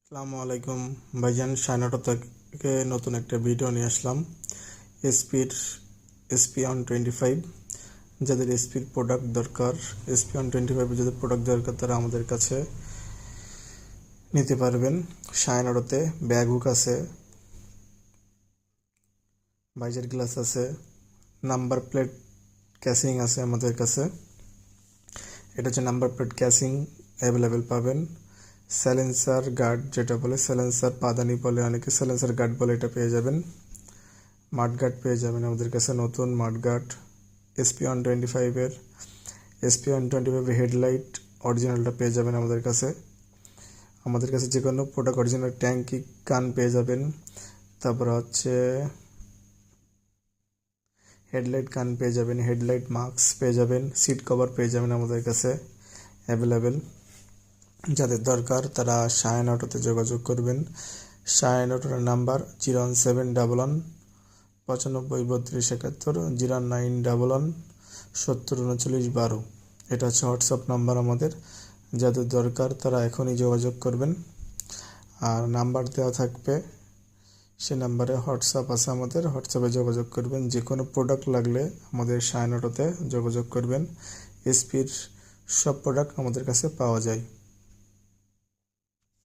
আসসালামু আলাইকুম ভাইজান, সাইনাটো থেকে নতুন একটা ভিডিও নিয়ে আসলাম। SP-ON25, যাদের এসপির প্রোডাক্ট দরকার, SP-ON25 যাদের প্রোডাক্ট দরকার তারা আমাদের কাছে নিতে পারবেন। সাইনাটোতে ব্যাগ হুক আছে, ভাইজার গ্লাস আছে, নাম্বার প্লেট ক্যাসিং আছে আমাদের কাছে। এটা হচ্ছে নাম্বার প্লেট ক্যাসিং, অ্যাভেলেবেল পাবেন। সাইলেন্সার গার্ড, যেটা বলে সাইলেন্সার পাদানি বলে অনেকে, সাইলেন্সার গার্ড বলে, এটা পেয়ে যাবেন। মাড গার্ড পেয়ে যাবেন আমাদের কাছে, নতুন মাড গার্ড। SP-ON25 হেডলাইট অরিজিনালটা পেয়ে যাবেন আমাদের কাছে। যে কোনো প্রোডাক্ট অরিজিনাল ট্যাঙ্কি কান পেয়ে যাবেন। তারপর হচ্ছে হেডলাইট কান পেয়ে যাবেন, হেডলাইট মাস্ক পেয়ে যাবেন, সিট কভার পেয়ে যাবেন আমাদের কাছে অ্যাভেলেবেল। যাদের দরকার তারা শাইন অটোতে যোগাযোগ করবেন। শাইন অটোর নাম্বার 01711 95 32 71, 09111 70 39 12। এটা হচ্ছে হোয়াটসঅ্যাপ নাম্বার আমাদের। যাদের দরকার তারা এখনই যোগাযোগ করবেন। আর নাম্বার দেওয়া থাকবে, সে নাম্বারে হোয়াটসঅ্যাপ আছে আমাদের, হোয়াটসঅ্যাপে যোগাযোগ করবেন। যে কোনো প্রোডাক্ট লাগলে আমাদের শাইন অটোতে যোগাযোগ করবেন। এসপির সব প্রোডাক্ট আমাদের কাছে পাওয়া যায়।